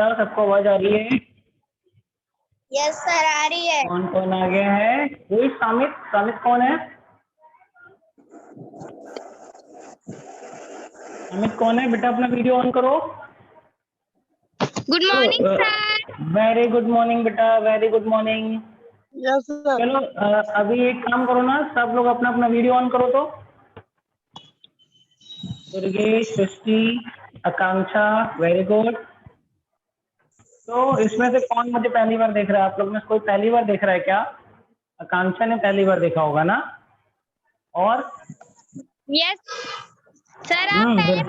क्या सबको आवाज आ रही है? यस सर, आ रही है। कौन कौन आ गया है? कोई सामित? सामित कौन है? सामित कौन है? बेटा अपना वीडियो ऑन करो। Good morning sir. Very good morning बेटा, very good morning. Yes sir. चलो अभी एक काम करो ना, सब लोग अपना अपना वीडियो ऑन करो तो। दुर्गेश, सृष्टि, आकांक्षा, वेरी गुड। तो इसमें से कौन मुझे पहली बार देख रहा है? आप लोग में से कोई पहली बार देख रहा है क्या? आकांक्षा ने पहली बार देखा होगा ना? और यस सर, आप पहले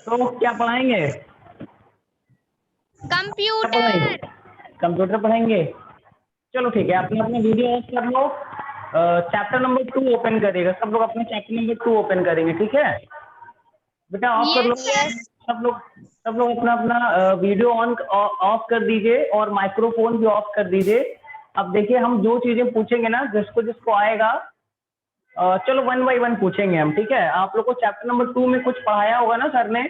तो क्या पढ़ाएंगे? क्या पढ़ाएंगे? कंप्यूटर। कंप्यूटर पढ़ाएंगे। चलो ठीक है, अपना अपना वीडियो ऑफ कर लो। चैप्टर नंबर 2 ओपन करिएगा, सब लोग अपने चैप्टर नंबर 2 ओपन करेंगे, ठीक है बेटा? ऑफ कर लो। सब लोग अपना अपना वीडियो ऑन ऑफ कर दीजिए और माइक्रोफोन भी ऑफ कर दीजिए। अब देखिए, हम जो चीजें पूछेंगे ना, जिसको जिसको आएगा, चलो 1 बाई 1 पूछेंगे हम, ठीक है? आप लोग को चैप्टर नंबर 2 में कुछ पढ़ाया होगा ना सर ने?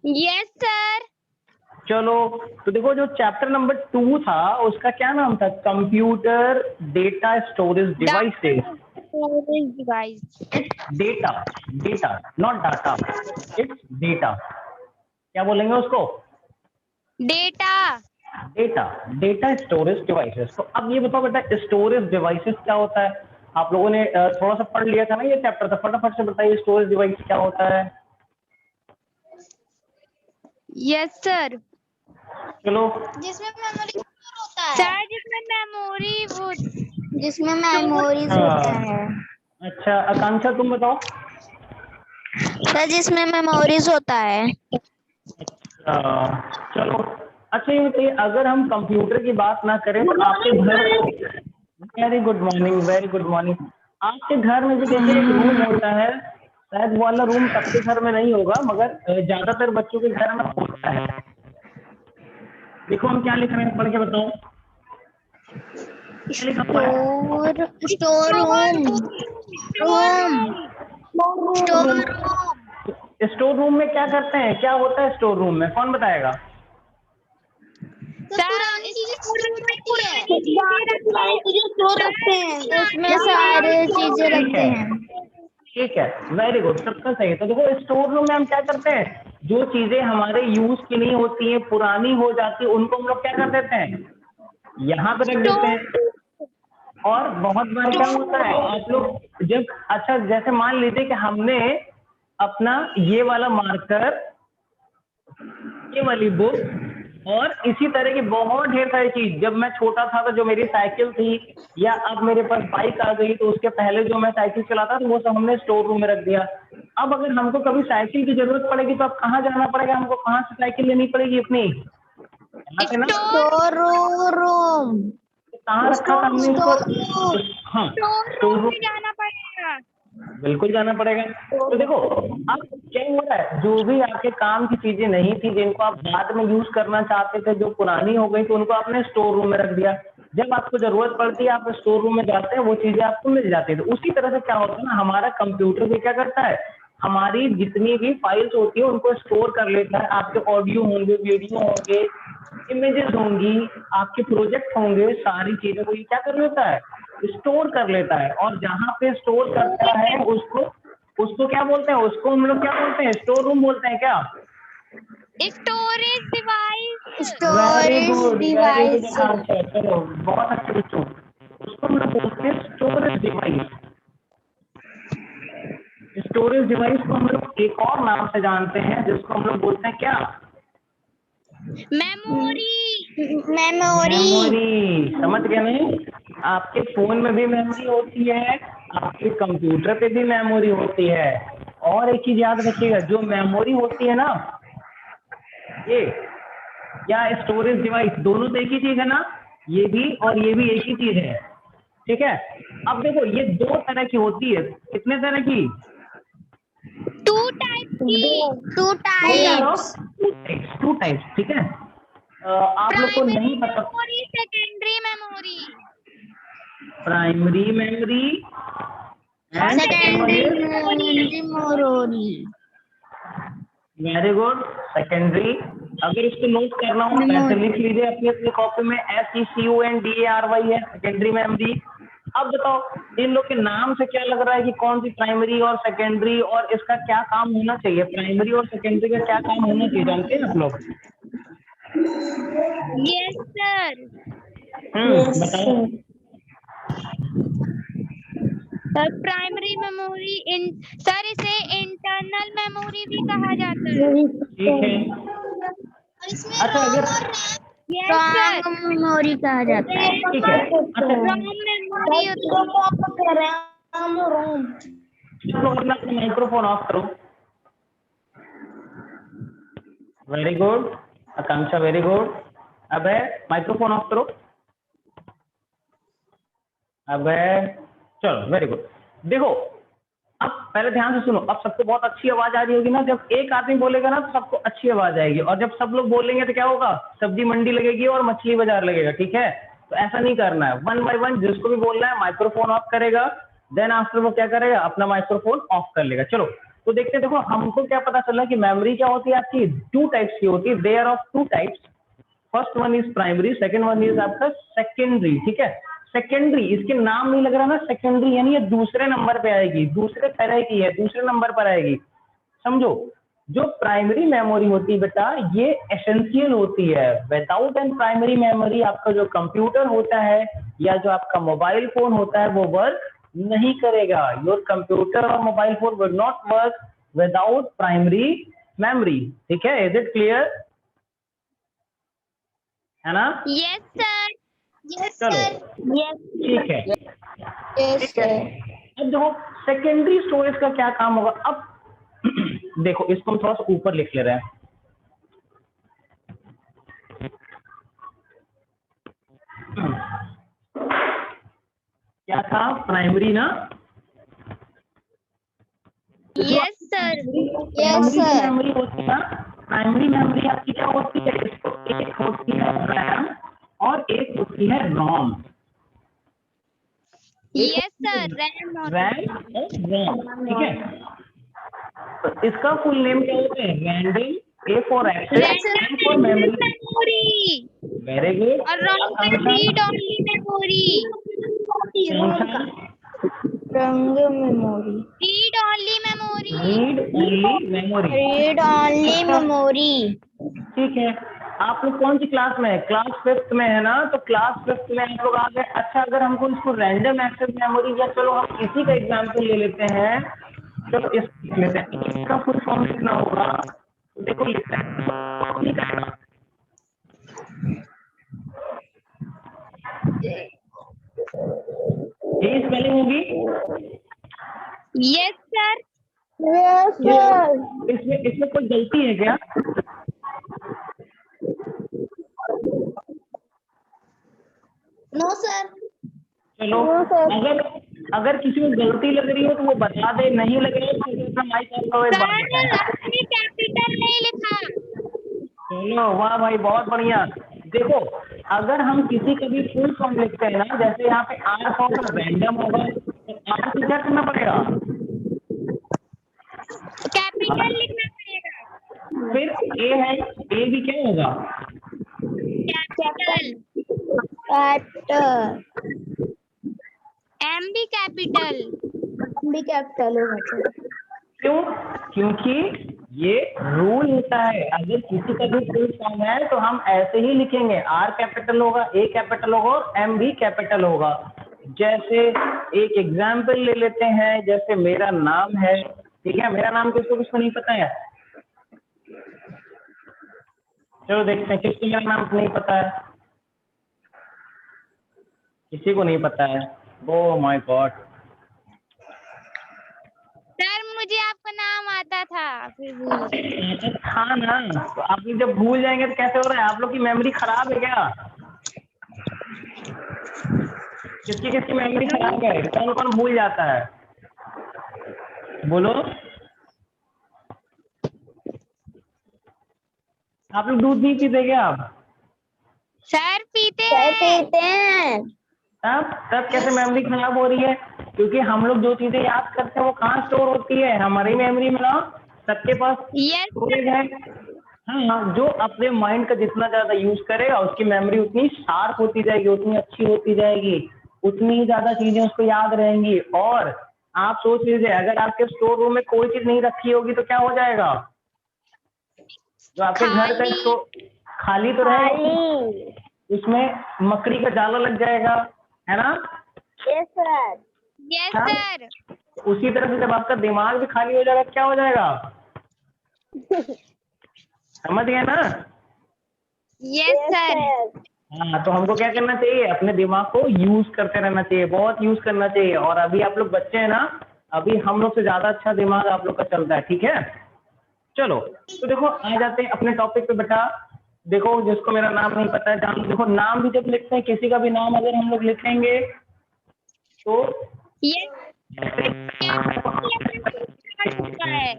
Yes sir. चलो, तो देखो, जो चैप्टर नंबर 2 था उसका क्या नाम था? Computer data storage devices. Device. It's data, data not data, it's data. क्या बोलेंगे उसको? Data. Data, data storage devices. तो अब ये बताओ बेटा, स्टोरेज डिवाइसेस क्या होता है? आप लोगों ने थोड़ा सा पढ़ लिया था ना ये चैप्टर, तो फटाफट से बताइए स्टोरेज डिवाइस क्या होता है। Yes sir. चलो, जिसमें मेमोरी होता है सर, जिसमें मेमोरीज होता हाँ, है अच्छा आकांक्षा तुम बताओ। सर, जिसमें मेमोरीज होता है। चलो, अच्छा ये बताइए, अगर हम कंप्यूटर की बात ना करें तो आपके घर, very good morning, very good morning. आपके घर में भी देखिए एक रूम होता है, शायद वो वाला रूम सबके घर में नहीं होगा, मगर ज्यादातर बच्चों के घर में होता है। देखो हम क्या लिख रहे हैं, पढ़ के बताओ क्या लिखा हुआ है? Store room. Store room. Store room में क्या करते हैं? क्या होता है स्टोर रूम में? कौन बताएगा? पुरानी चीजें स्टोर रखते हैं, उसमें सारे चीजें ठीक रखते है, हैं। ठीक है, वेरी गुड, सबका सही है। तो देखो, स्टोर रूम में हम क्या करते हैं? जो चीजें हमारे यूज की नहीं होती है, पुरानी हो जाती है, उनको हम लोग क्या कर देते हैं? यहाँ पे रख देते हैं। और बहुत बार क्या होता है, आप लोग जब, अच्छा जैसे मान लीजिए कि हमने अपना ये वाला मार्कर, ये वाली बुक और इसी तरह की बहुत ढेर सारी चीज, जब मैं छोटा था तो जो मेरी साइकिल थी, या अब मेरे पास बाइक आ गई, तो उसके पहले जो मैं साइकिल चलाता था वो सब हमने स्टोर रूम में रख दिया। अब अगर हमको कभी साइकिल की जरूरत पड़ेगी तो अब कहाँ जाना पड़ेगा हमको? कहाँ से साइकिल लेनी पड़ेगी अपनी? यहाँ से ना। Store room. कहाँ रखा था हमने इसको? हाँ, स्टोर रूम में जाना पड़ेगा। बिल्कुल जाना पड़ेगा। तो देखो, अब क्या हो रहा है, जो भी आपके काम की चीजें नहीं थी, जिनको आप बाद में यूज करना चाहते थे, जो पुरानी हो गई, तो उनको आपने स्टोर रूम में रख दिया। जब आपको जरूरत पड़ती है आप स्टोर रूम में जाते हैं, वो चीजें आपको मिल जाती है। तो उसी तरह से क्या होता है ना, हमारा कंप्यूटर भी क्या करता है, हमारी जितनी भी फाइल्स होती है उनको स्टोर कर लेता है। आपके ऑडियो होंगे, वीडियो होंगे, इमेजेस होंगी, आपके प्रोजेक्ट होंगे, सारी चीजों को ये क्या कर लेता है? स्टोर कर लेता है। और जहां पे स्टोर करता है उसको उसको क्या बोलते हैं? उसको हम लोग क्या बोलते हैं? स्टोर रूम बोलते हैं क्या? Storage device. Very storage good, very good device. Answer. चलो, बहुत अच्छे बच्चों। उसको हम लोग बोलते हैं स्टोरेज डिवाइस। स्टोरेज डिवाइस को हम लोग एक और नाम से जानते हैं, जिसको हम लोग बोलते हैं क्या? मेमोरी। मेमोरी। समझ गए नहीं? आपके फोन में भी मेमोरी होती है, आपके कंप्यूटर पे भी मेमोरी होती है। और एक चीज याद रखिएगा, जो मेमोरी होती है ना, ये या स्टोरेज डिवाइस, दोनों तो एक ही चीज है ना? ये भी और ये भी एक ही चीज है, ठीक है? अब देखो, ये दो तरह की होती है। कितने तरह की? टू टाइप की। Two types. Types. Two types, ठीक है? आप लोग को प्राइमरी नहीं पता। Memory, secondary memory. Primary memory and secondary secondary memory. Very good. Secondary, अगर इसको नोट करना हो ऐसे लिख लीजिए अपनी अपनी कॉपी में, SECONDARY है सेकेंडरी मेमोरी। अब बताओ इन लोग के नाम से क्या लग रहा है कि कौन सी प्राइमरी और सेकेंडरी, और इसका क्या काम होना चाहिए? प्राइमरी और सेकेंडरी का क्या काम होना चाहिए जानते हैं आप लोग? Yes sir. बताओ। सर प्राइमरी मेमोरी सर इसे इंटरनल मेमोरी भी कहा जाता है। ठीक है। अच्छा अगर यस सर, मेमोरी कहा जाता है। ठीक है, अच्छा रोम मेमोरी होती है। आप लोग अपना अपना माइक्रोफोन ऑफ करो। वेरी गुड आकांक्षा, वेरी गुड। अब है माइक्रोफोन ऑफ करो। अब है, चलो वेरी गुड। देखो अब पहले ध्यान से सुनो, अब सबको बहुत अच्छी आवाज आ रही होगी ना। जब एक आदमी बोलेगा ना तो सबको अच्छी आवाज आएगी, और जब सब लोग बोलेंगे तो क्या होगा? सब्जी मंडी लगेगी और मछली बाजार लगेगा। ठीक है, तो ऐसा नहीं करना है। वन बाय वन जिसको भी बोलना है माइक्रोफोन ऑफ करेगा, देन आफ्टर वो क्या करेगा? अपना माइक्रोफोन ऑफ कर लेगा। चलो तो देखते हैं। देखो हमको क्या पता चला कि मेमोरी क्या होती है आपकी? टू टाइप्स की होती है। They are of two types. First one is primary, second one is आपका सेकेंडरी। ठीक है, सेकेंडरी इसके नाम नहीं लग रहा ना, सेकेंडरी यानी ये दूसरे नंबर पे आएगी, दूसरे तरह की है, दूसरे नंबर पर आएगी। समझो, जो प्राइमरी मेमोरी होती है बेटा ये एसेंशियल होती है। विदाउट एन प्राइमरी मेमोरी आपका जो कंप्यूटर होता है या जो आपका मोबाइल फोन होता है वो वर्क नहीं करेगा। योर कंप्यूटर और mobile phone will not work without primary memory. ठीक है, इज इट क्लियर? है ना? Yes sir. यस चलो सर। यस ठीक है। Yes sir. अब देखो सेकेंडरी स्टोरेज का क्या काम होगा। अब देखो इसको हम थोड़ा सा ऊपर लिख ले रहे हैं। क्या था? प्राइमरी ना? Yes sir. प्राइमरी की मेमोरी होती है ना, प्राइमरी मेमोरी आपकी क्या होती है? एक होती है रैम और एक होती है रोम। यस सर, रैम और रोम। ठीक है, तो इसका फुल नेम क्या होता है? Random, A for access, M for memory. Memory very good और रोम का read only memory. RAM memory, read only memory. Read only memory. Read only memory. ठीक है, आप लोग कौन सी क्लास में है? क्लास 5th में है ना? तो क्लास 5th में आप लोग आ गए। अच्छा अगर हमको इसको रैंडम एक्सेस मेमोरी, या चलो हम इसी का एग्जांपल ले लेते हैं। चलो इस लेते हैं, इसका फुल फॉर्म कितना होगा? देखो लिखते हैं, यही स्पेलिंग होगी। Yes sir. Yes sir. इसमें इसमें कोई गलती है क्या? No sir. चलो अगर अगर किसी को गलती लग रही हो तो वो बता दे, नहीं लग रही है तो अपना माइक ऑन करो, एक बार सर बताएं। आपने कैपिटल नहीं लिखा। चलो वाह भाई, बहुत बढ़िया। देखो अगर हम किसी का भी फुल फॉर्म लिखते हैं ना, जैसे यहाँ पे आर फॉर रैंडम होगा, तो आर को क्या करना पड़ेगा? कैपिटल लिखना पड़ेगा। फिर ए है, ए भी क्या होगा? कैपिटल। कैपिटल एम भी कैपिटल। भी कैपिटल होगा। क्यों? क्योंकि ये रूल होता है, अगर किसी का भी फुल फॉर्म है तो हम ऐसे ही लिखेंगे। आर कैपिटल होगा, ए कैपिटल होगा और एम भी कैपिटल होगा। जैसे एक एग्जाम्पल ले लेते हैं, जैसे मेरा नाम है। ठीक है, मेरा नाम किसको नहीं पता है? चलो देखते हैं किसको मेरा नाम नहीं पता है। किसी को नहीं पता है? Oh my God. सर मुझे आपका नाम आता था, फिर भूल गए। हाँ ना, तो आप लोग जब भूल जाएंगे तो कैसे हो रहा है? आप लोग की मेमोरी खराब है क्या? किसकी किसकी मेमोरी खराब है? कौन कौन भूल जाता है? बोलो। आप लोग दूध नहीं पीते क्या आप? सर पीते चाय हैं। पीते हैं। तब कैसे मेमोरी खराब हो रही है? क्योंकि हम लोग जो चीजें याद करते हैं वो कहाँ स्टोर होती है? हमारी मेमोरी में ना। सबके पास Yes, स्टोरेज है। हाँ, जो अपने माइंड का जितना ज्यादा यूज करेगा उसकी मेमोरी उतनी शार्प होती जाएगी, उतनी अच्छी होती जाएगी, उतनी ही ज्यादा चीजें उसको याद रहेंगी। और आप सोच लीजिए, अगर आपके स्टोर रूम में कोई चीज नहीं रखी होगी तो क्या हो जाएगा? जो आपके घर का खाली। स्टोर खाली तो रहेगा, उसमें मकड़ी का जाला लग जाएगा, है ना? Yes, sir. Yes, हाँ? sir. उसी तरह से जब आपका दिमाग भी खाली हो जाएगा क्या हो जाएगा? समझ गए ना? Yes, sir. हाँ, तो हमको क्या करना चाहिए? अपने दिमाग को यूज करते रहना चाहिए, बहुत यूज करना चाहिए। और अभी आप लोग बच्चे हैं ना, अभी हम लोग से ज्यादा अच्छा दिमाग आप लोग का चलता है, ठीक है? चलो, तो देखो आ जाते हैं अपने टॉपिक पे बेटा। देखो, जिसको मेरा नाम नहीं पता है, जान देखो, नाम भी जब लिखते हैं, किसी का भी नाम अगर हम लोग लिखेंगे तो Yes. स्टार्ट होता है।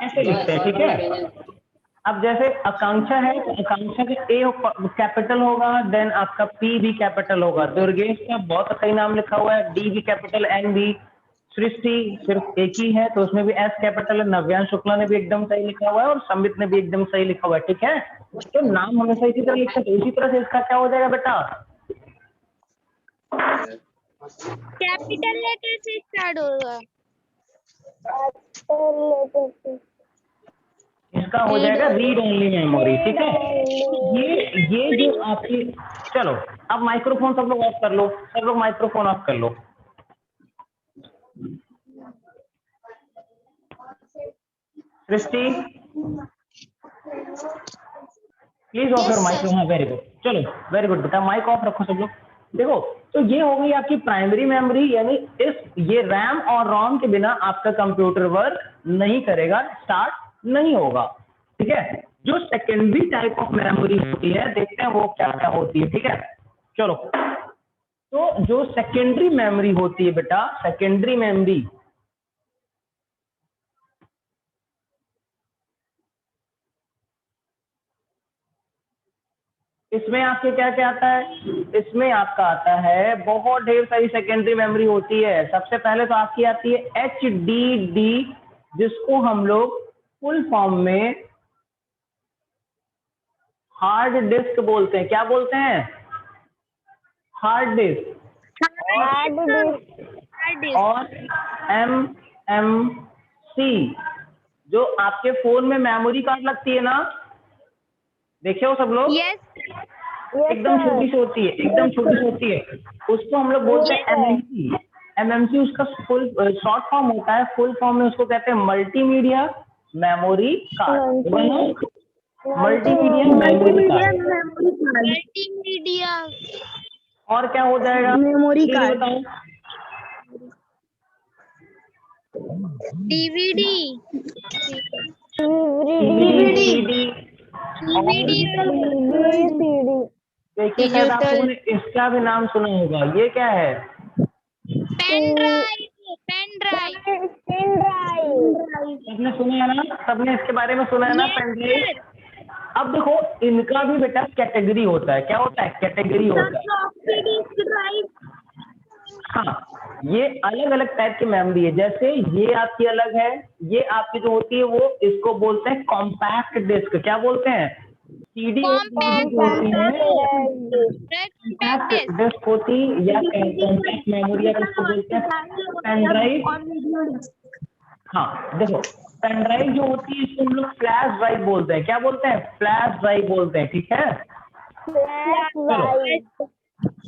ऐसे लिखते हैं, ठीक है? अब जैसे आकांक्षा है तो आकांक्षा का ए कैपिटल होगा, देन आपका पी भी कैपिटल होगा। दुर्गेश का बहुत सही नाम लिखा हुआ है, डी भी कैपिटल, एन भी। सृष्टि सिर्फ एक ही है तो उसमें भी एस कैपिटल है। नव्यांश शुक्ला ने भी एकदम सही लिखा हुआ है और संबित ने भी एकदम सही लिखा हुआ है, ठीक है? तो नाम हमेशा इसी तरह लिखते हैं। तो इसी तरह से इसका क्या हो जाएगा बेटा? कैपिटल लेटर से स्टार्ट होगा। इसका हो जाएगा रीड ओनली मेमोरी, ठीक है? ये जो आपकी, चलो अब माइक्रोफोन सब लोग ऑफ कर लो, सब लोग माइक्रोफोन ऑफ कर लो। सृष्टि प्लीज ऑफ योर माइक। हाँ, वेरी गुड, चलो वेरी गुड बेटा, माइक ऑफ रखो सब लोग। देखो, तो ये हो गई आपकी प्राइमरी मेमोरी, यानी ये रैम और रोम के बिना आपका कंप्यूटर वर्क नहीं करेगा, स्टार्ट नहीं होगा, ठीक है? जो सेकेंडरी टाइप ऑफ मेमोरी होती है, देखते हैं वो क्या क्या होती है, ठीक है? चलो, तो जो सेकेंडरी मेमोरी होती है बेटा, सेकेंडरी मेमोरी इसमें आपके क्या क्या आता है? इसमें आपका आता है बहुत ढेर सारी सेकेंडरी मेमोरी होती है। सबसे पहले तो आपकी आती है HDD, जिसको हम लोग फुल फॉर्म में हार्ड डिस्क बोलते हैं। क्या बोलते हैं? Hard disk. और MMC, जो आपके फोन में मेमोरी कार्ड लगती है ना, देखे हो सब लोग? यस। एकदम छोटी सी होती है, एकदम छोटी सी होती है, उसको हम लोग बोलते हैं MMC। MMC उसका फुल शॉर्ट फॉर्म होता है, फुल फॉर्म में उसको कहते हैं multimedia memory card. Multimedia memory card. Multimedia. और क्या हो जाएगा मेमोरी कार्ड? बताओ। डीवीडी। देखिए, शायद आप लोगों ने इसका भी नाम सुना होगा। ये क्या है? Pen drive. Pen drive. सबने सुना है ना? सबने इसके बारे में सुना है ना, पेन ड्राइव? अब देखो, इनका भी बेटा कैटेगरी होता है। क्या होता है? कैटेगरी होता है। हाँ, ये अलग अलग टाइप की मेमोरी है। जैसे ये आपकी अलग है, ये आपकी जो होती है वो इसको बोलते हैं कॉम्पैक्ट डिस्क। क्या बोलते हैं? सीडी कॉम्पैक्ट डिस्क होती, या कॉम्पैक्ट मेमोरी आप इसको बोलते हैं। पेन ड्राइव, हाँ देखो, पेन ड्राइव जो होती है इसको हम लोग फ्लैश ड्राइव बोलते हैं। क्या बोलते हैं? फ्लैश ड्राइव बोलते हैं, ठीक है? चलो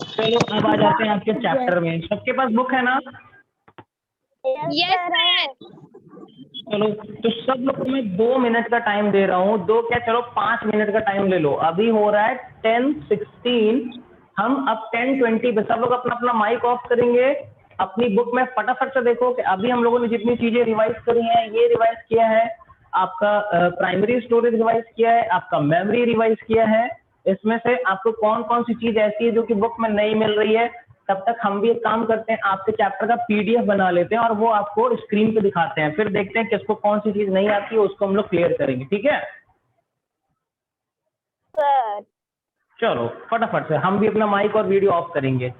चलो, अब आ जाते हैं आपके चैप्टर में। सबके पास बुक है ना? Yes sir. चलो, तो सब लोग को मैं 2 मिनट का टाइम दे रहा हूँ। दो क्या, चलो 5 मिनट का टाइम ले लो। अभी हो रहा है 10:16, हम अब 10:20 पे सब लोग अपना अपना माइक ऑफ करेंगे। अपनी बुक में फटाफट से देखो कि अभी हम लोगों ने जितनी चीजें रिवाइज करी हैं, ये रिवाइज किया है आपका प्राइमरी स्टोरेज रिवाइज किया है, आपका मेमोरी रिवाइज किया है। इसमें से आपको कौन कौन सी चीज ऐसी है जो कि बुक में नहीं मिल रही है? तब तक हम भी एक काम करते हैं, आपके चैप्टर का PDF बना लेते हैं और वो आपको स्क्रीन पे दिखाते हैं। फिर देखते हैं किसको कौन सी चीज नहीं आती है, उसको हम लोग क्लियर करेंगे, ठीक है? चलो फटाफट से हम भी अपना माइक और वीडियो ऑफ करेंगे।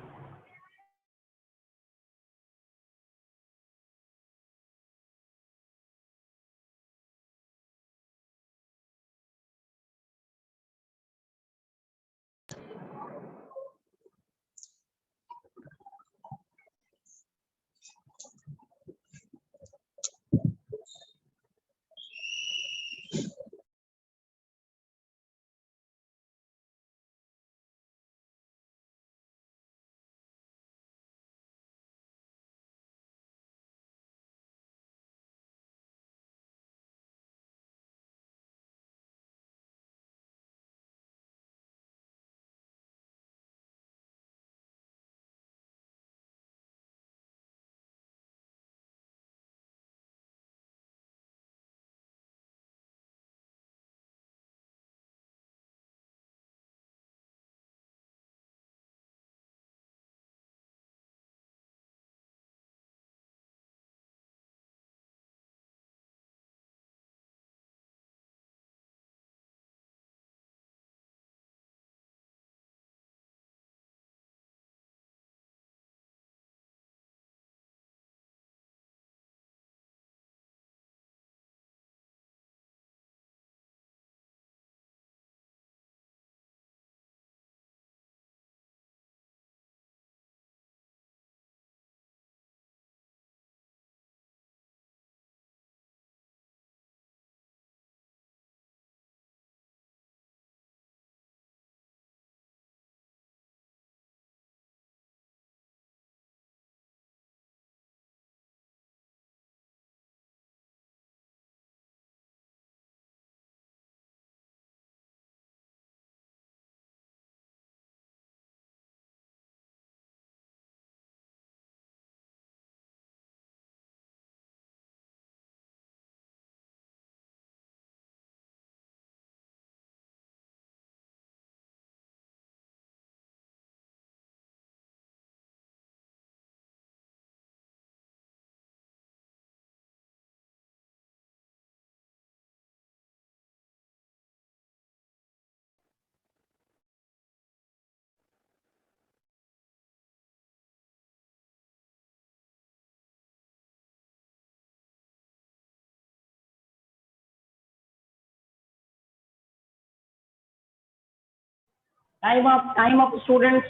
Time up students.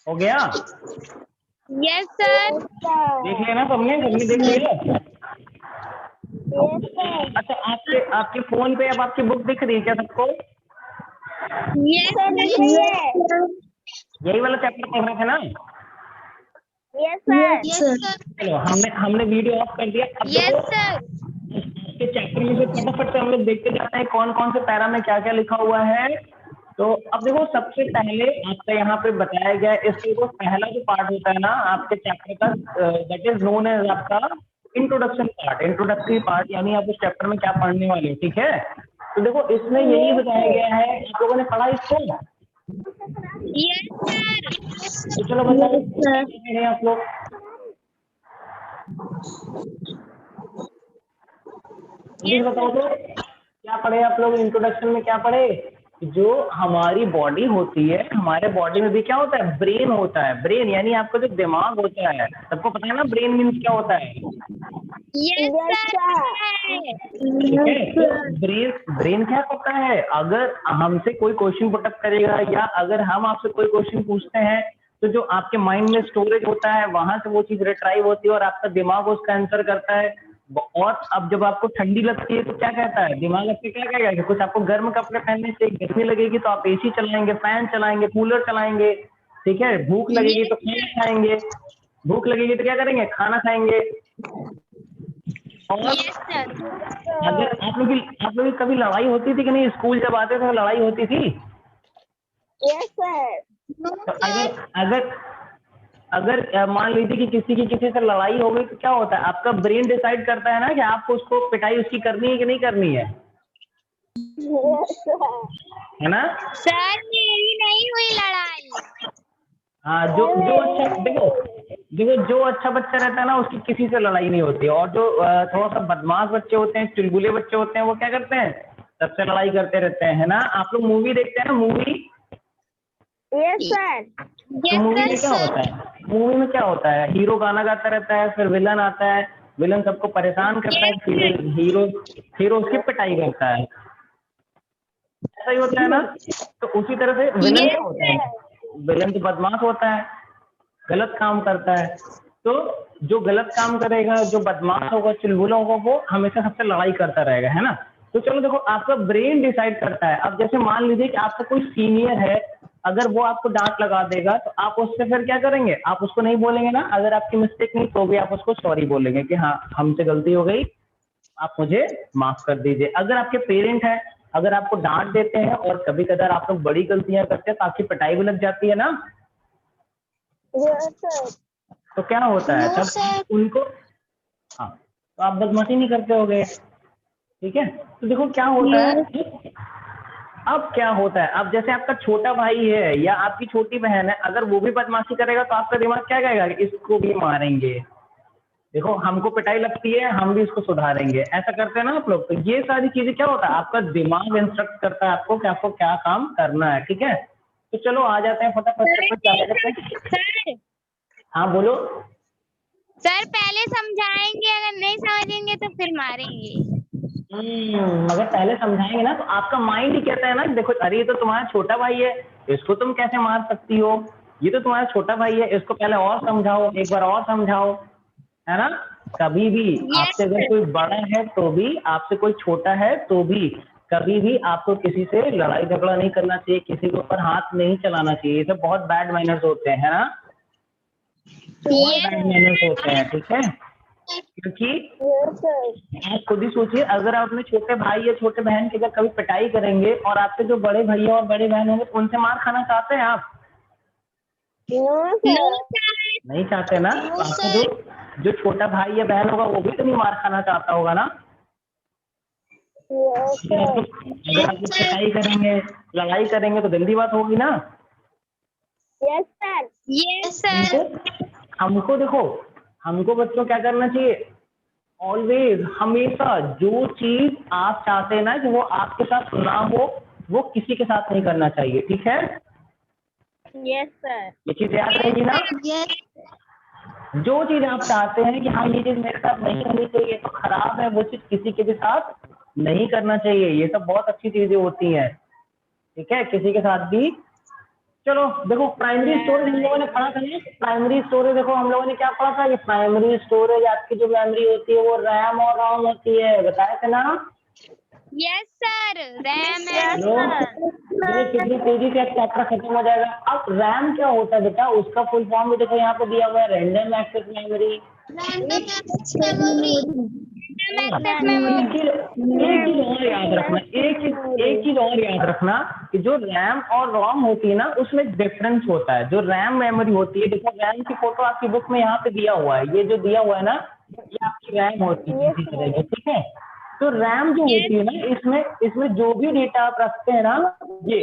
हो गया? Yes sir. देख लिया ना सबने देख लिया? Yes, sir. अच्छा, आपके फोन पे अब आपकी बुक दिख रही है क्या सबको? Yes Yes, sir. sir. यही वाला चैप्टर पढ़ रहे थे ना? Yes, sir. Yes sir. चलो, हमने वीडियो ऑफ कर दिया। अब यस देखो सर। आपके चैप्टर में से फटाफट से हम लोग देखते जाते हैं कौन कौन से पैरा में क्या क्या लिखा हुआ है। तो अब देखो, सबसे पहले आपका यहाँ पे बताया गया है, इसके जो पहला जो पार्ट होता है ना आपके चैप्टर का, दैट इज नोन एज आपका इंट्रोडक्शन पार्ट, इंट्रोडक्टरी पार्ट, यानी आप उस चैप्टर में क्या पढ़ने वाले हो, ठीक है? तो देखो, इसमें यही बताया गया है, आप लोगों ने पढ़ा इसको? Yes sir. तो चलो बताओ क्या पढ़ रहे हैं आप लोग? प्लीज बताओ तो, क्या पढ़े आप लोग? इंट्रोडक्शन में क्या पढ़े? जो हमारी बॉडी होती है, हमारे बॉडी में भी क्या होता है? ब्रेन होता है। ब्रेन यानी आपका जो दिमाग होता है, सबको पता है ना ब्रेन मीन्स क्या होता है? Yes sir. ठीक है, तो ब्रेन क्या करता है? अगर हमसे कोई क्वेश्चन पुटअप करेगा या अगर हम आपसे कोई क्वेश्चन पूछते हैं, तो जो आपके माइंड में स्टोरेज होता है वहां से वो चीज रिट्राइव होती है और आपका दिमाग उसका आंसर करता है। और अब जब आपको ठंडी लगती है तो क्या कहता है दिमाग? आपके क्या कहेगा कि कुछ आपको गर्म कपड़े पहनने से गर्मी लगेगी तो आप एसी चलाएंगे, फैन चलाएंगे, कूलर चलाएंगे, ठीक है? भूख लगेगी तो खाना खाएंगे, भूख लगेगी तो क्या करेंगे? खाना खाएंगे। और यस सर। अगर आप लोग की कभी लड़ाई होती थी कि नहीं? स्कूल जब आते थे तो लड़ाई होती थी? Yes, sir. तो अगर मान लीजिए कि किसी से लड़ाई हो गई तो क्या होता है? आपका ब्रेन डिसाइड करता है ना कि आपको उसको पिटाई उसकी करनी है कि नहीं करनी है, Yes, sir. है ना? सर मेरी नहीं हुई लड़ाई। हाँ, जो अच्छा देखो जो अच्छा बच्चा रहता है ना उसकी किसी से लड़ाई नहीं होती, और जो थोड़ा सा बदमाश बच्चे होते हैं, चुलबुले बच्चे होते हैं, वो क्या करते हैं? सबसे लड़ाई करते रहते हैं, है ना? आप लोग मूवी देखते हैं ना, मूवी? Yes, sir. तो मूवी में क्या होता है? मूवी में क्या होता है? हीरो गाना गाता रहता है, फिर विलन आता है, विलन सबको परेशान करता है, फिर हीरो उसकी पिटाई करता है, ऐसा ही होता है ना? तो उसी तरह से विलन क्या होता है? विलन तो बदमाश होता है, गलत काम करता है। तो जो गलत काम करेगा, जो बदमाश होगा, चुलबुला होगा, वो हमेशा सबसे लड़ाई करता रहेगा, है ना? तो चलो देखो, आपका ब्रेन डिसाइड करता है। अब जैसे मान लीजिए कि आपका कोई सीनियर है, अगर वो आपको डांट लगा देगा तो आप उससे फिर क्या करेंगे? आप उसको नहीं बोलेंगे ना, अगर आपकी मिस्टेक नहीं तो भी आप उसको सॉरी बोलेंगे कि हाँ हमसे गलती हो गई, आप मुझे माफ कर दीजिए। अगर आपके पेरेंट है, अगर आपको डांट देते हैं और कभी कदार आप लोग बड़ी गलतियां करते हैं तो आपकी पिटाई भी लग जाती है ना, Yes, sir. तो क्या होता है तब उनको? हाँ, तो आप बदमाशी नहीं करते होगे, ठीक है? तो देखो क्या होता है, अब क्या होता है, अब जैसे आपका छोटा भाई है या आपकी छोटी बहन है, अगर वो भी बदमाशी करेगा तो आपका दिमाग क्या कहेगा कि इसको भी मारेंगे, देखो हमको पिटाई लगती है, हम भी इसको सुधारेंगे, ऐसा करते हैं ना आप लोग। तो ये सारी चीजें क्या होता है, आपका दिमाग इंस्ट्रक्ट करता है आपको कि आपको क्या काम करना है, ठीक है? तो चलो आ जाते हैं फटाफट से, क्या करते हैं? सर हाँ बोलो। सर पहले समझाएंगे, अगर नहीं समझेंगे तो फिर मारेंगे। मगर पहले समझाएंगे ना तो आपका माइंड ही कहता है ना, देखो अरे ये तो तुम्हारा छोटा भाई है, इसको तुम कैसे मार सकती हो? ये तो तुम्हारा छोटा भाई है, इसको पहले और समझाओ, एक बार और समझाओ, है ना? कभी भी आपसे अगर कोई बड़ा है तो भी, आपसे कोई छोटा है तो भी, कभी भी आपको किसी से लड़ाई झगड़ा नहीं करना चाहिए, किसी के ऊपर हाथ नहीं चलाना चाहिए, ये सब बहुत बैड मैनर्स होते हैं, है ना? बहुत बैड मैनर्स होते हैं, ठीक है? क्योंकि Yes, sir. आप खुद ही सोचिए, अगर आप अपने छोटे भाई या छोटे बहन की अगर कभी पिटाई करेंगे और आपके जो बड़े भैया और बड़ी बहन होंगे उनसे मार खाना चाहते हैं आप? No, sir. नहीं चाहते ना? तो आपका जो छोटा भाई या बहन होगा वो भी तो नहीं मार खाना चाहता होगा ना? Yes, अगर आप पिटाई करेंगे, लड़ाई करेंगे तो गंदी बात होगी ना? Yes, sir. Yes sir. हमको देखो, हमको बच्चों क्या करना चाहिए? ऑलवेज, हमेशा जो चीज आप चाहते हैं ना कि वो आपके साथ ना हो, वो किसी के साथ नहीं करना चाहिए, ठीक है? Yes, sir. ये चीज याद रहेगी ना? जो चीज आप चाहते हैं कि हाँ ये चीज मेरे साथ नहीं होनी चाहिए, तो खराब है, वो चीज किसी के भी साथ नहीं करना चाहिए, ये सब बहुत अच्छी चीजें होती हैं, ठीक है, किसी के साथ भी। चलो देखो प्राइमरी स्टोरेज हम लोगों ने पढ़ा था ना, प्राइमरी स्टोरेज देखो हम लोगों ने क्या पढ़ा था कि प्राइमरी स्टोरेज आपकी जो मेमोरी होती है वो रैम और रोम होती है, बताया था ना। यस सर, रैम Yes, लो sir. ये कितनी तेजी से चैप्टर खत्म हो जाएगा। अब रैम क्या होता है बेटा, उसका फुल फॉर्म भी देखो यहाँ पे दिया हुआ है, रैंडम एक्सेस मेमोरी। एक चीज और याद रखना, एक चीज और याद रखना कि जो रैम और रोम होती है ना उसमें डिफरेंस होता है। जो रैम मेमोरी होती है, देखो रैम की फोटो आपकी बुक में यहाँ पे दिया हुआ है, ये जो दिया हुआ है ना ये आपकी रैम होती है इसी तरह की, ठीक है। तो रैम जो होती है ना इसमें जो भी डेटा आप रखते हैं ना ये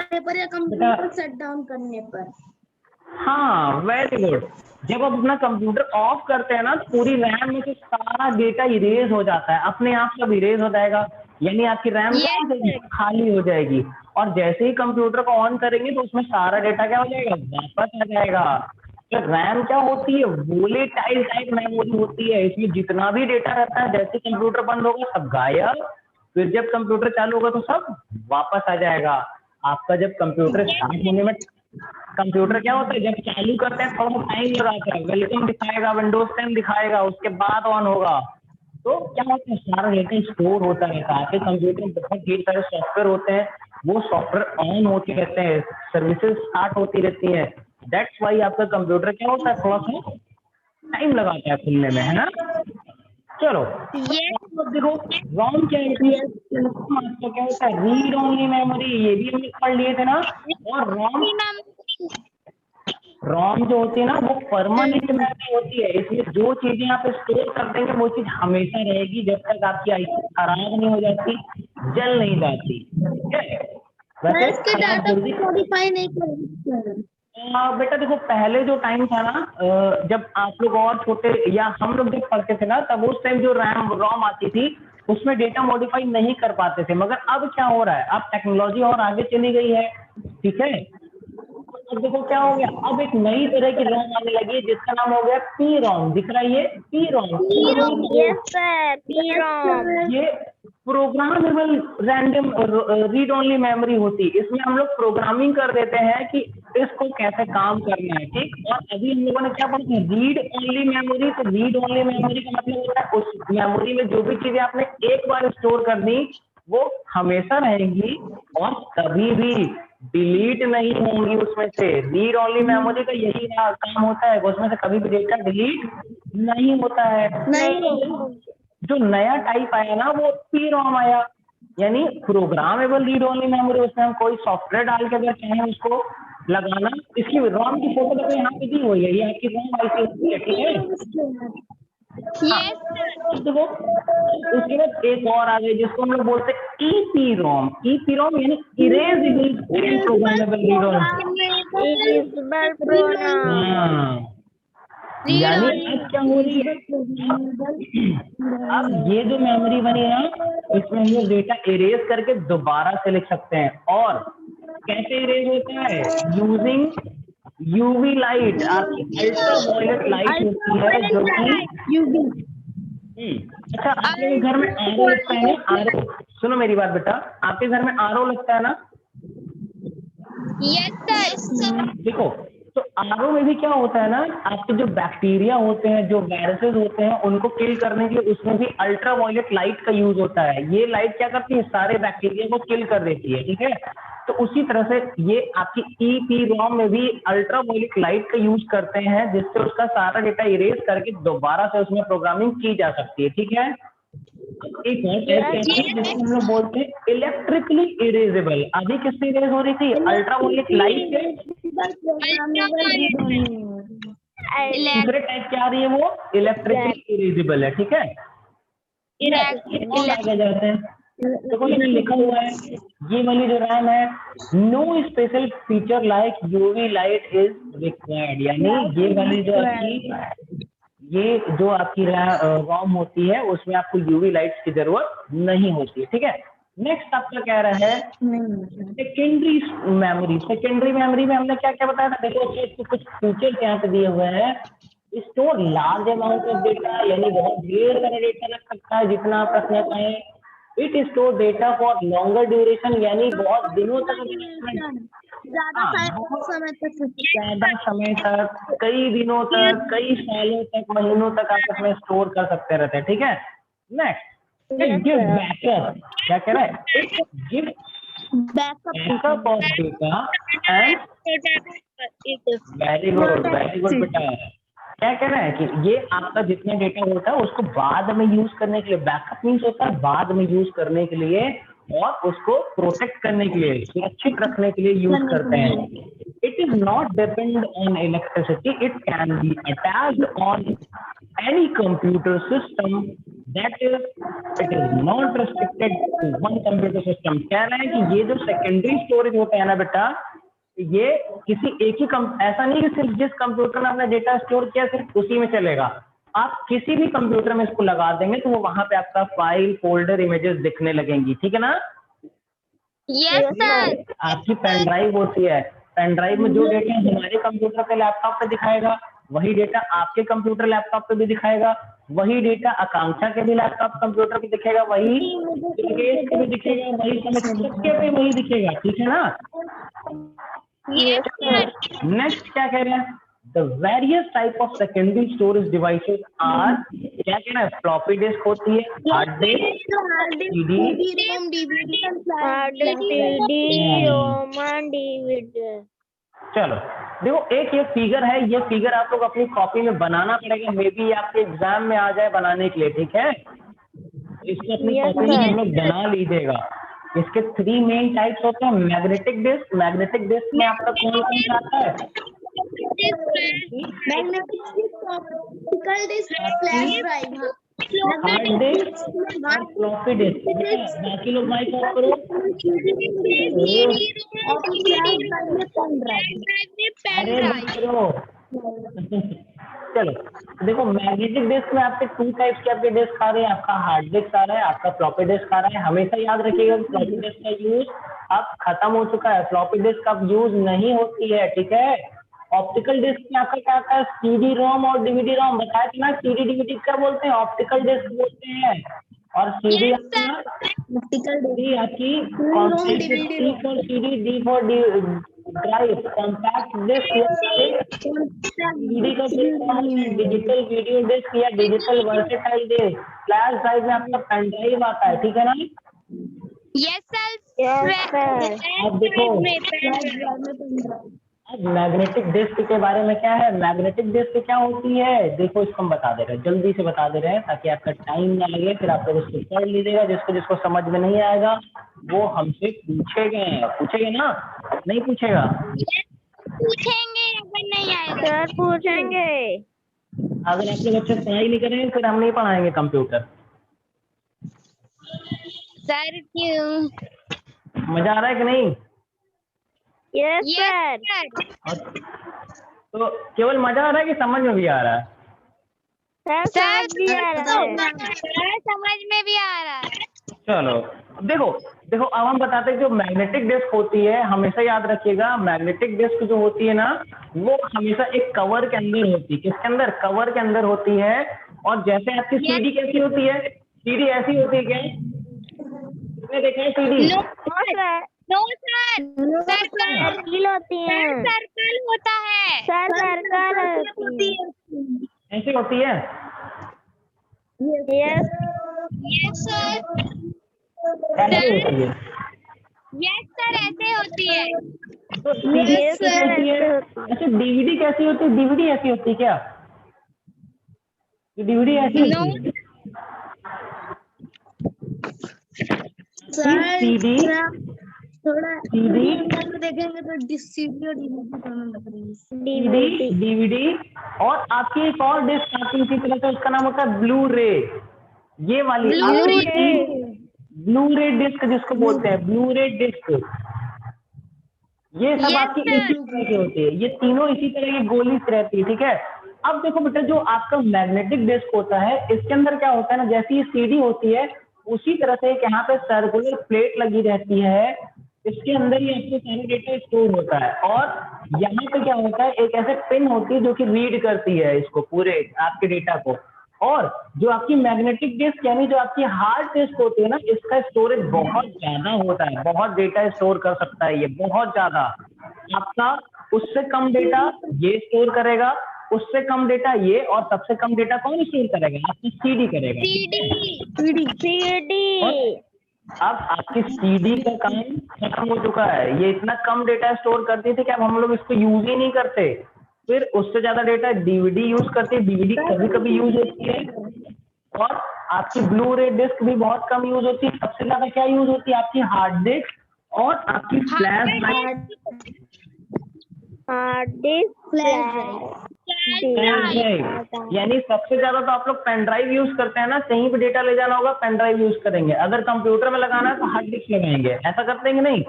पेपर या कंप्यूटर शट डाउन करने पर। हाँ वेरी गुड, जब आप अपना कंप्यूटर ऑफ करते हैं ना तो पूरी रैम में से सारा डेटा इरेज हो जाता है, अपने आप सब इरेज हो जाएगा, यानी आपकी रैम खाली हो जाएगी। और जैसे ही कंप्यूटर को ऑन करेंगे तो उसमें सारा डेटा क्या हो जाएगा, वापस आ जाएगा। तो रैम क्या होती है, वोलेटाइल टाइप मेमोरी होती है, इसमें जितना भी डेटा रहता है जैसे कंप्यूटर बंद होगा सब गायब, फिर जब कंप्यूटर चालू होगा तो सब वापस आ जाएगा। आपका जब कंप्यूटर स्टार्ट होने में, कंप्यूटर क्या होता है जब चालू करते हैं थोड़ा टाइम लगाता है, वेलकम दिखाएगा, विंडोज 10 दिखाएगा, उसके बाद ऑन होगा। तो क्या होता है सारा डेटा स्टोर होता रहता है, आपके कंप्यूटर में बहुत ढेर सारे सॉफ्टवेयर होते हैं, वो सॉफ्टवेयर ऑन होते रहते हैं, सर्विसेज स्टार्ट होती रहती हैं, दैट्स वाई आपका कंप्यूटर क्या होता है थोड़ा सा टाइम लगाता है खुलने में, है ना। चलो देखो रोम क्या होती है, आपका क्या होता है रीड ओनली मेमोरी, ये भी हमने पढ़ लिए थे ना। और रोम जो होती है ना वो परमानेंट मेमोरी होती है, इसमें जो चीजें आप स्टोर कर देंगे वो चीज हमेशा रहेगी जब तक आपकी आई खराब नहीं हो जाती, जल नहीं जाती, ठीक है। वैसे खराब जल्दी मॉडिफाई नहीं कर। बेटा देखो पहले जो टाइम था ना जब आप लोग और छोटे या हम लोग जब पढ़ते थे ना तब उस टाइम जो रैम रोम आती थी उसमें डेटा मॉडिफाई नहीं कर पाते थे, मगर अब क्या हो रहा है, अब टेक्नोलॉजी और आगे चली गई है, ठीक है। अब देखो क्या हो गया, अब एक नई तरह की रोम आने लगी है जिसका नाम हो गया पी रोम, दिख रहा है ये P ROM. Yes, sir. P-ROM. ये programmable random read only memory होती है, इसमें हम लोग प्रोग्रामिंग कर देते हैं कि इसको कैसे काम करना है, ठीक। और अभी हम लोगों ने क्या पढ़ा, रीड ओनली मेमोरी। तो रीड ओनली मेमोरी का मतलब होता है उस मेमोरी में जो भी चीजें आपने एक बार स्टोर कर दी वो हमेशा रहेंगी और कभी भी डिलीट नहीं होंगी उसमें से। रीड ओनली मेमोरी का यही काम होता है, उसमें से कभी भी डेटा डिलीट नहीं होता है। जो नया टाइप आया ना वो पी रोम आया, यानी प्रोग्रामेबल रीड ओनली मेमोरी, उसमें हम कोई सॉफ्टवेयर डाल के अगर चाहें उसको लगाना, इसकी रोम की फोटो देखो यहाँ पे दी हुई है, ये आपकी रोम आईसी होती है, ठीक है। देखो उसके बाद एक और आ गई जिसको हम लोग बोलते हैं ईपी रोम। ईपी रोम यानी erasable programmable read only. Invisible pronoun. यानी अब क्या हो रही है, अब ये जो मेमोरी बनी ना इसमें हम लोग डेटा इरेज करके दोबारा से लिख सकते हैं। और कैसे इरेज होता है, यूजिंग यूवी लाइट, आपकी अल्ट्रा वायलेट लाइट होती है जो कि अच्छा आपके घर में आरओ लगता है ना, आरओ सुनो मेरी बात बेटा, आपके घर में आरओ लगता है ना। Yes sir. देखो तो आरओ में भी क्या होता है ना, आपके जो बैक्टीरिया होते हैं, जो वायरसेस होते हैं, उनको किल करने के लिए उसमें भी अल्ट्रा वायलेट लाइट का यूज होता है। ये लाइट क्या करती है, सारे बैक्टीरिया को किल कर देती है, ठीक है। तो उसी तरह से ये आपकी ईपी रोम में भी अल्ट्रा वायलेट लाइट का यूज करते हैं जिससे उसका सारा डेटा इरेज करके दोबारा से उसमें प्रोग्रामिंग की जा सकती है, ठीक है। एक और टाइप जिसको हम लोग बोलते हैं इलेक्ट्रिकली इरेजेबल। अभी किससे इरेज हो रही थी, अल्ट्रा वायलेट लाइट से। दूसरे टाइप क्या आ रही है, वो इलेक्ट्रिकली इरेजेबल है, ठीक है। आगे जाते हैं, देखो इसमें लिखा हुआ है ये वाली जो रैम है, no special feature like UV light is required, यानी ये वाली जो आपकी ये जो आपकी रोम होती है उसमें आपको यूवी लाइट्स की जरूरत नहीं होती है, ठीक है। नेक्स्ट आपका कह रहा है सेकेंडरी मेमोरी। सेकेंडरी मेमोरी में हमने क्या क्या बताया था, देखो कुछ फीचर्स यहाँ पे दिए हुए हैं। Store large amount of data, यानी बहुत ढेर सारा डेटा रख सकता है जितना आप रखना चाहें। It store data for longer duration, यानी बहुत दिनों तक ज्यादा समय तक ज्यादा समय तक, कई दिनों तक, कई सालों तक, महीनों तक आप इसमें स्टोर कर सकते रहते हैं। ठीक है, नेक्स्ट इट गिव बैकअप। क्या कह रहा है? It give backup of data and very good बेटा। क्या कह रहा है कि ये आपका जितना डेटा होता है उसको बाद में यूज करने के लिए, बैकअप मीन्स होता है बाद में यूज करने के लिए और उसको प्रोटेक्ट करने के लिए, सुरक्षित रखने के लिए यूज करते हैं। It is not depend on electricity, it can be attached on any computer system that is, it is not restricted to one computer system. कह रहे हैं कि ये जो सेकेंडरी स्टोरेज होता है ना बेटा, ये किसी एक ही ऐसा नहीं कि सिर्फ जिस कंप्यूटर में आपने डेटा स्टोर किया सिर्फ उसी में चलेगा। आप किसी भी कंप्यूटर में इसको लगा देंगे तो वो वहां पे आपका फाइल, फोल्डर, इमेजेस दिखने लगेंगी। ठीक है ना? Yes sir. आपकी पेन ड्राइव होती है, पेन ड्राइव में जो डेटा हमारे कंप्यूटर पे, लैपटॉप पे दिखाएगा, वही डेटा आपके कंप्यूटर, लैपटॉप पे भी दिखाएगा। वही डेटा आकांक्षा के भी लैपटॉप, कंप्यूटर पे दिखेगा, वही योगेश के भी दिखेगा, वही सबके पे वही दिखेगा। ठीक है ना? नेक्स्ट क्या कह रहे हैं? The various type of secondary storage devices are, क्या कह रहे हैं? फ्लॉपी डिस्क होती है, हार्ड डिस्क, सीडी, चलो देखो एक ये फिगर है, ये फिगर आप लोग अपनी कॉपी में बनाना पड़ेगा, मे बी आपके एग्जाम में आ जाए बनाने के लिए। ठीक है, इसको अपनी कॉपी में हम लोग बना लीजिएगा। इसके 3 मेन टाइप्स होते हैं। मैग्नेटिक डिस्क, मैग्नेटिक डिस्क में आपका कौन कौन सा आता है? Optical disc, flash drive, hard disk और फ्लॉपी डिस्क। बाकी लोग माइक ऑफ करो। अरे मत करो। चलो देखो, मैग्नेटिक डिस्क में आपके 2 टाइप्स के आपके डिस्क आ रहे हैं, आपका हार्ड डिस्क आ रहा है, आपका फ्लॉपी डिस्क आ रहा है। हमेशा याद रखिएगा फ्लॉपी डिस्क का यूज अब खत्म हो चुका है, फ्लॉपी डिस्क अब यूज नहीं होती है। ठीक है, ऑप्टिकल डिस्क में आपका क्या आता है? सीडी रोम और डीवीडी रोम। बताया था ना, सीडी डीवीडी क्या बोलते हैं? ऑप्टिकल डिस्क बोलते हैं। और सीडी आपकी compact disc for CD, D for drive. Compact disc CD का डिजिटल वीडियो डिस्क या digital versatile disc. Flash drive में आपका पेन ड्राइव आता है। ठीक है ना? Yes sir. अब देखो, अब मैग्नेटिक डिस्क के बारे में क्या है? मैग्नेटिक डिस्क क्या होती है? देखो इसको हम बता दे रहे हैं, जल्दी से बता दे रहे हैं ताकि आपका टाइम ना लगे, फिर आप लोग उसको पढ़ लीजिएगा। जिसको जिसको समझ में नहीं आएगा वो हमसे पूछेगा ना? नहीं पूछेगा? पूछेंगे अगर नहीं आएगा। सर पूछेंगे। अगर आप लोग अच्छे से पढ़ाई नहीं करेंगे फिर हम नहीं पढ़ाएंगे कंप्यूटर। सर क्यों? मजा आ रहा है कि नहीं? Yes sir. तो केवल मजा आ रहा है कि समझ में भी आ रहा है? सर समझ भी आ रहा है। समझ में भी आ रहा है। चलो देखो अब हम बताते हैं जो मैग्नेटिक डिस्क होती है, हमेशा याद रखिएगा मैग्नेटिक डिस्क जो होती है ना, वो हमेशा एक कवर के अंदर होती है। किसके अंदर? कवर के अंदर होती है। और जैसे आपकी सीडी कैसी होती है? सीडी ऐसी होती है क्या? किसने देखा है सीडी? नो सर, सर्किल होती है। सर्कल होता है। सर सर्कल होती है। ऐसी होती है? Yes sir. ऐसी होती है? यस सर, ऐसे होती है। तो सीडी ऐसी होती है। अच्छा डीवीडी कैसी होती है? डीवीडी ऐसी होती है क्या? डीवीडी ऐसी होती है? सीडी देखेंगे तो सीडी और डीवीडी और आपकी एक और डिस्क आती है इसी तरह से, उसका नाम होता है ब्लू रे। ये वाली ब्लू रे डिस्क जिसको बोलते हैं, ब्लू रे डिस्क। ये सब आपकी इसी तरह की होती है। ये तीनों इसी तरह की गोली से रहती है। ठीक है, अब देखो बेटा, जो आपका मैग्नेटिक डिस्क होता है इसके अंदर क्या होता है ना, जैसी ये सीडी होती है उसी तरह से यहाँ पे सर्कुलर प्लेट लगी रहती है। इसके अंदर ही आपके सारे डेटा स्टोर होता है। और यहाँ पे क्या होता है, एक ऐसे पिन होती है जो कि रीड करती है इसको पूरे आपके डेटा को। और जो आपकी मैग्नेटिक डिस्क यानी जो आपकी हार्ड डिस्क होती है ना, इसका स्टोरेज बहुत ज्यादा होता है, बहुत डेटा स्टोर कर सकता है ये, बहुत ज्यादा। आपका उससे कम डेटा ये स्टोर करेगा, उससे कम डेटा ये, और सबसे कम डेटा कौन स्टोर करेगा? आपकी सीडी करेगा। सीडी। अब आपकी सीडी का काम खत्म हो चुका है, ये इतना कम डेटा स्टोर करती थी कि अब हम लोग इसको यूज ही नहीं करते। फिर उससे ज्यादा डेटा डीवीडी यूज करते हैं, डीवीडी कभी कभी यूज होती है। और आपकी ब्लू रे डिस्क भी बहुत कम यूज होती है। सबसे ज्यादा क्या यूज होती है? आपकी हार्ड डिस्क और आपकी फ्लैश ड्राइव। हार्ड डिस्क, यानी सबसे ज्यादा तो आप लोग पेन ड्राइव यूज करते हैं ना, कहीं भी डेटा ले जाना होगा पेन ड्राइव यूज करेंगे, अगर कंप्यूटर में लगाना है तो हार्ड डिस्क लगाएंगे। ऐसा करते हैं कि नहीं?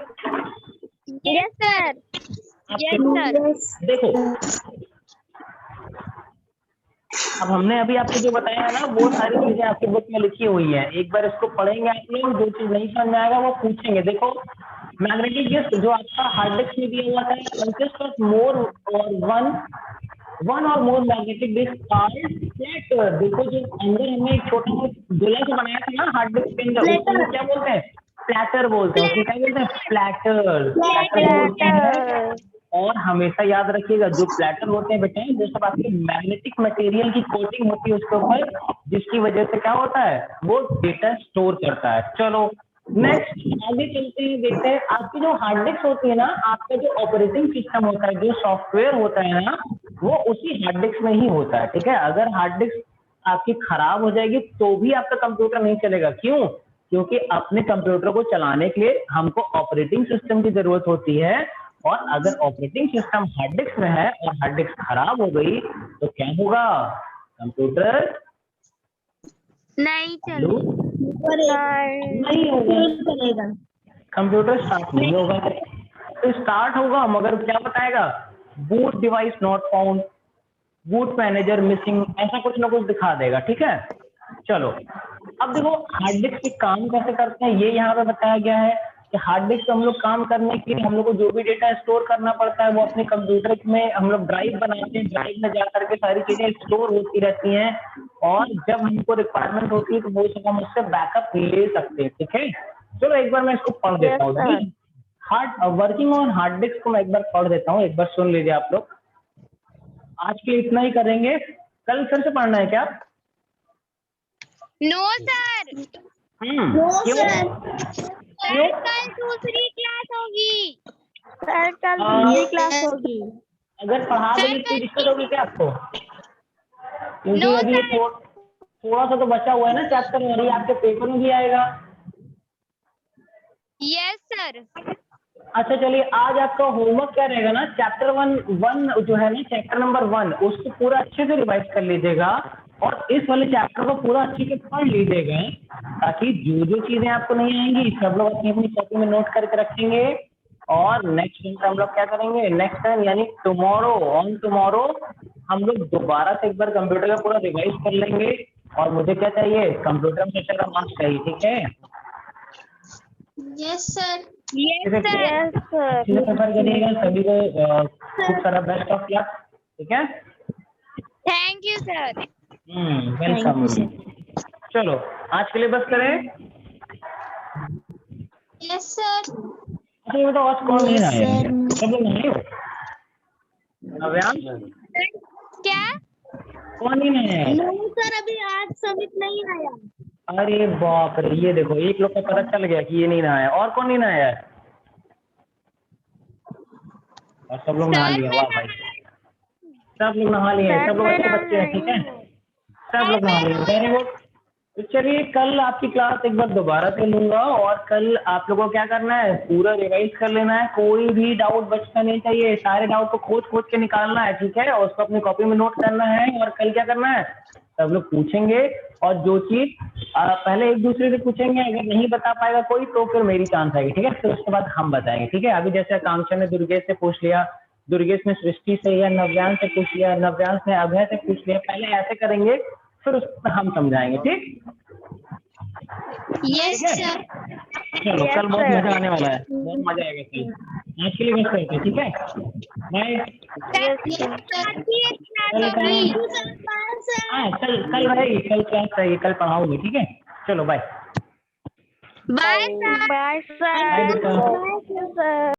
Yes sir. देखो, अब हमने अभी आपको जो बताया है ना, वो सारी चीजें आपकी बुक में लिखी हुई है। एक बार इसको पढ़ेंगे आप लोग, जो चीज नहीं समझ में आएगा वो पूछेंगे। देखो, मैग्नेटिक डिस्क जो आपका हार्ड डिस्क में दिया हुआ था, कंसिस्ट ऑफ मोर और वन और मोर मैग्नेटिक डिस्क कॉल्ड प्लेटर। देखो, जो अंदर हमने एक छोटा सा गोला सा बनाया था ना हार्ड डिस्क के अंदर, उसको क्या बोलते हैं? प्लेटर बोलते हैं। उसको क्या बोलते हैं? प्लेटर बोलते हैं। और हमेशा याद रखिएगा, जो प्लेटर होते हैं बेटे, वो सब आपके मैग्नेटिक मटेरियल की कोटिंग होती है उसके ऊपर, जिसकी वजह से क्या होता है, वो डेटा स्टोर करता है। चलो नेक्स्ट आगे चलते हैं, देखते हैं आपकी जो हार्ड डिस्क होती है ना, आपका जो ऑपरेटिंग सिस्टम होता है, जो सॉफ्टवेयर होता है ना, वो उसी हार्ड डिस्क में ही होता है। ठीक है, अगर हार्ड डिस्क आपकी खराब हो जाएगी तो भी आपका कंप्यूटर नहीं चलेगा। क्यों? क्योंकि अपने कंप्यूटर को चलाने के लिए हमको ऑपरेटिंग सिस्टम की जरूरत होती है। और अगर ऑपरेटिंग सिस्टम हार्ड डिस्क में है और हार्ड डिस्क खराब हो गई तो क्या होगा? कंप्यूटर नहीं नहीं होगा, कंप्यूटर स्टार्ट नहीं होगा। तो स्टार्ट होगा मगर क्या बताएगा? Boot device not found, boot manager missing, ऐसा कुछ ना कुछ दिखा देगा। ठीक है, चलो अब देखो हार्ड डिस्क के काम कैसे करते हैं, ये यहाँ पे बताया गया है कि हार्ड डिस्क हम लोग काम करने के लिए हम लोग को जो भी डेटा स्टोर करना पड़ता है, वो अपने कंप्यूटर में हम लोग ड्राइव बनाते हैं, ड्राइव में जा करके सारी चीजें स्टोर होती रहती हैं। और जब हमको रिक्वायरमेंट होती है तो वो सब हम उससे बैकअप ले सकते हैं। ठीक है, चलो एक बार मैं इसको पढ़ देता हूँ। वर्किंग ऑन हार्ड डिस्क को मैं एक बार पढ़ देता हूँ, एक बार सुन लीजिए आप लोग। आज के लिए इतना ही करेंगे, कल फिर से पढ़ना है क्या? No sir. क्यों? कल दूसरी क्लास होगी। सर कल दूसरी क्लास होगी। अगर पढ़ा देंगे तो दिक्कत होगी क्या आपको? क्योंकि अभी थोड़ा सा तो बचा हुआ है ना चैप्टर, और ये आपके पेपर में भी आएगा। Yes sir. अच्छा चलिए, आज आपका होमवर्क क्या रहेगा ना, चैप्टर वन जो है ना, चैप्टर नंबर 1, उसको पूरा अच्छे से रिवाइज कर लीजिएगा और इस वाले चैप्टर को पूरा अच्छे से पढ़ लीजिएगा, ताकि जो जो चीजें आपको नहीं आएंगी सब लोग अपनी अपनी कॉपी में नोट करके रखेंगे। और नेक्स्ट दिन हम लोग क्या करेंगे, नेक्स्ट टाइम यानी टुमारो हम लोग दोबारा से एक बार कंप्यूटर का पूरा रिवाइज कर लेंगे। और मुझे क्या चाहिए? कंप्यूटर में का मार्क्स चाहिए। ठीक है? Yes sir. प्रेफर करिएगा। सभी को खूब सारा बेस्ट ऑफ लक। ठीक है, थैंक यू सर। वेलकम। चलो आज के लिए बस करें। Yes sir. अच्छा बताओ, आज कौन नहीं आया? सब लोग नहीं हो? नव्यांश क्या? कौन नहीं आया? नहीं सर, अभी आज समित नहीं आया। अरे बाप रे, ये देखो एक लोग को पता चल गया कि ये नहीं नहाया। और कौन नहीं नहाया है? और सब लोग नहा लिए। वाह भाई, सब लोग नहा लिए, सब लोग अच्छे बच्चे हैं। ठीक है, सब लोग नहा लिए, वेरी गुड। तो चलिए कल आपकी क्लास एक बार दोबारा से लूंगा, और कल आप लोगों को क्या करना है, पूरा रिवाइज कर लेना है। कोई भी डाउट बचना नहीं चाहिए, सारे डाउट को खोज के निकालना है। ठीक है, और उसको अपनी कॉपी में नोट करना है। और कल क्या करना है, सब लोग पूछेंगे, और जो चीज पहले एक दूसरे से पूछेंगे, अगर नहीं बता पाएगा कोई तो फिर मेरी चांस आएगी। ठीक है, फिर उसके बाद हम बताएंगे। ठीक है, अभी जैसे आकांक्षा ने दुर्गेश से पूछ लिया, दुर्गेश ने सृष्टि से या नव्यांश से पूछ लिया, नव्यांश ने अभय से पूछ लिया, पहले ऐसे करेंगे फिर उस पर हम समझाएंगे। ठीक? Yes sir. चलो Yes, कल बहुत sir. मजा आने वाला है, बहुत मजा आएगा कल। आज के लिए बस करते हैं, ठीक है, बाय। हाँ कल रहेगी, कल क्लास रहेगी, कल पढ़ाऊंगी, ठीक है, चलो bye. Bye sir. Bye, sir. Bye, बेटा। Bye, sir.